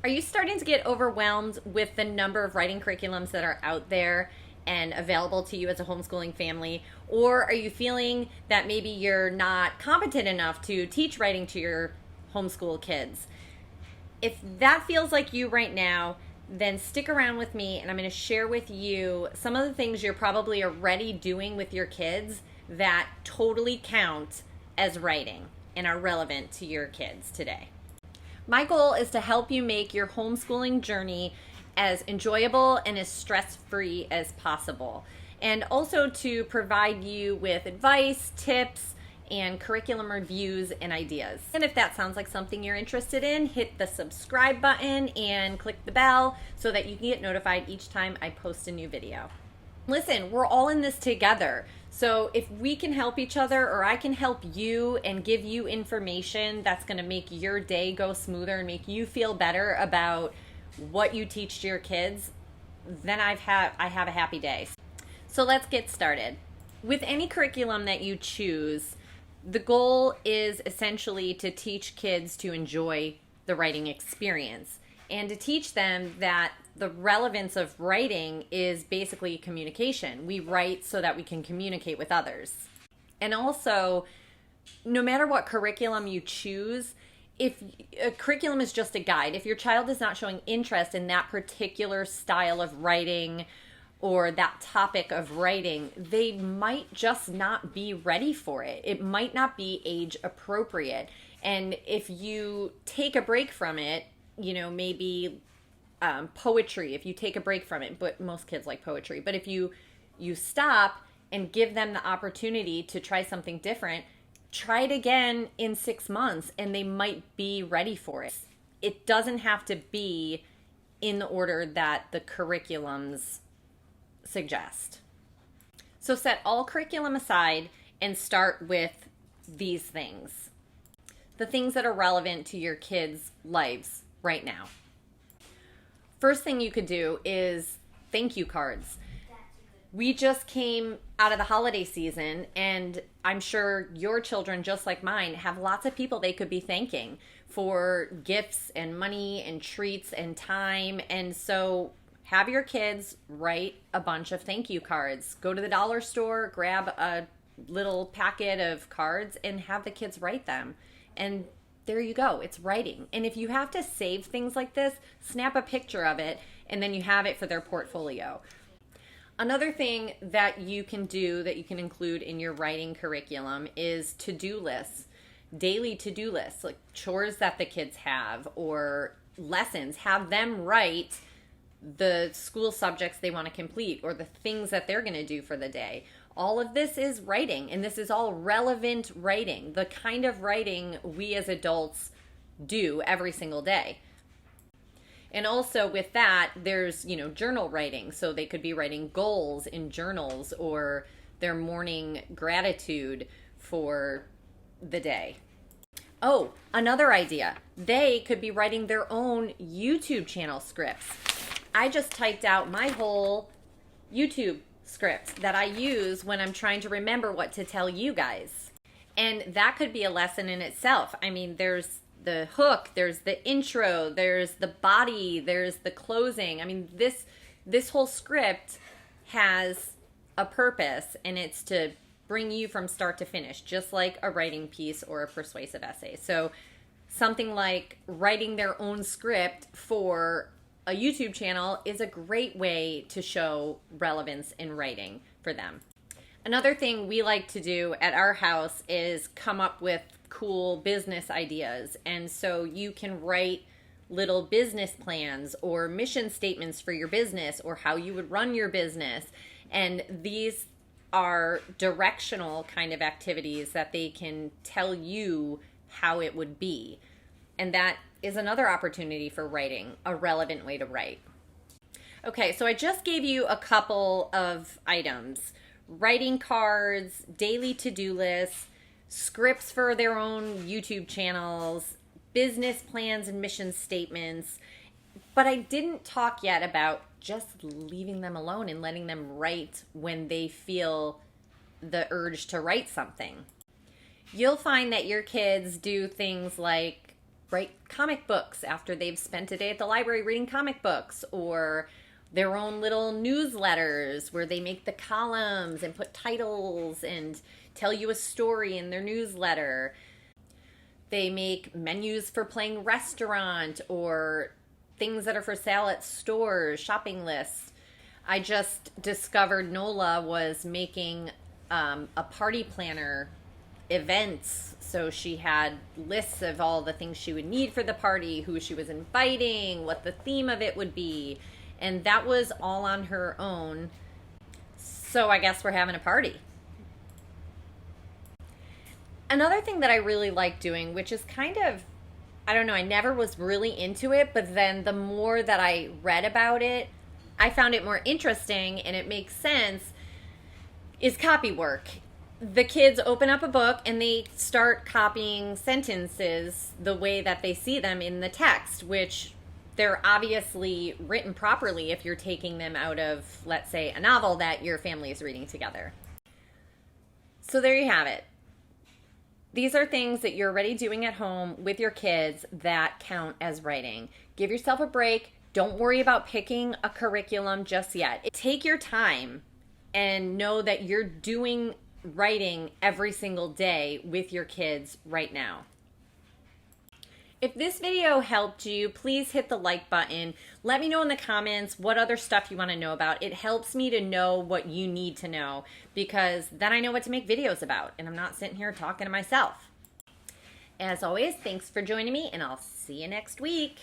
Are you starting to get overwhelmed with the number of writing curriculums that are out there and available to you as a homeschooling family? Or are you feeling that maybe you're not competent enough to teach writing to your homeschool kids? If that feels like you right now, then stick around with me and I'm going to share with you some of the things you're probably already doing with your kids that totally count as writing and are relevant to your kids today. My goal is to help you make your homeschooling journey as enjoyable and as stress-free as possible, and also to provide you with advice, tips, and curriculum reviews and ideas. And if that sounds like something you're interested in, hit the subscribe button and click the bell so that you can get notified each time I post a new video. Listen, we're all in this together. So if we can help each other, or I can help you and give you information that's going to make your day go smoother and make you feel better about what you teach to your kids, then I have a happy day. So let's get started. With any curriculum that you choose, the goal is essentially to teach kids to enjoy the writing experience and to teach them that the relevance of writing is basically communication. We write so that we can communicate with others. And also, no matter what curriculum you choose, if a curriculum is just a guide, if your child is not showing interest in that particular style of writing or that topic of writing, they might just not be ready for it. It might not be age appropriate. And if you take a break from it, maybe poetry, if you take a break from it, but most kids like poetry. But if you stop and give them the opportunity to try something different, try it again in 6 months and they might be ready for it. It doesn't have to be in the order that the curriculums suggest. So set all curriculum aside and start with these things. The things that are relevant to your kids' lives right now. First thing you could do is thank you cards. We just came out of the holiday season, and I'm sure your children, just like mine, have lots of people they could be thanking for gifts and money and treats and time. And so have your kids write a bunch of thank you cards. Go to the dollar store, grab a little packet of cards, and have the kids write them. And there you go. It's writing. And if you have to save things like this, snap a picture of it, and then you have it for their portfolio. Another thing that you can do, that you can include in your writing curriculum, is to-do lists. Daily to-do lists, like chores that the kids have or lessons. Have them write the school subjects they want to complete or the things that they're going to do for the day. All of this is writing, and this is all relevant writing, the kind of writing we as adults do every single day. And also with that, there's, journal writing. So they could be writing goals in journals or their morning gratitude for the day. Oh, another idea. They could be writing their own YouTube channel scripts. I just typed out my whole YouTube script that I use when I'm trying to remember what to tell you guys. And that could be a lesson in itself. I mean, there's the hook, there's the intro, there's the body, there's the closing. I mean, this whole script has a purpose, and it's to bring you from start to finish, just like a writing piece or a persuasive essay. So something like writing their own script for a YouTube channel is a great way to show relevance in writing for them. Another thing we like to do at our house is come up with cool business ideas. And so you can write little business plans or mission statements for your business or how you would run your business. And these are directional kind of activities that they can tell you how it would be. And that is another opportunity for writing, a relevant way to write. Okay, so I just gave you a couple of items. Writing cards, daily to-do lists, scripts for their own YouTube channels, business plans and mission statements. But I didn't talk yet about just leaving them alone and letting them write when they feel the urge to write something. You'll find that your kids do things like write comic books after they've spent a day at the library reading comic books, or their own little newsletters where they make the columns and put titles and tell you a story in their newsletter. They make menus for playing restaurant or things that are for sale at stores, shopping lists. I just discovered Nola was making a party planner, Evanz. So she had lists of all the things she would need for the party, who she was inviting, what the theme of it would be. And that was all on her own. So I guess we're having a party. Another thing that I really like doing, which is kind of, I don't know, I never was really into it, but then the more that I read about it, I found it more interesting and it makes sense, is copy work. The kids open up a book and they start copying sentences the way that they see them in the text, which they're obviously written properly if you're taking them out of, let's say, a novel that your family is reading together. So there you have it. These are things that you're already doing at home with your kids that count as writing. Give yourself a break. Don't worry about picking a curriculum just yet. Take your time and know that you're doing writing every single day with your kids right now. If this video helped you, please hit the like button. Let me know in the comments what other stuff you want to know about. It helps me to know what you need to know, because then I know what to make videos about and I'm not sitting here talking to myself. As always, thanks for joining me and I'll see you next week.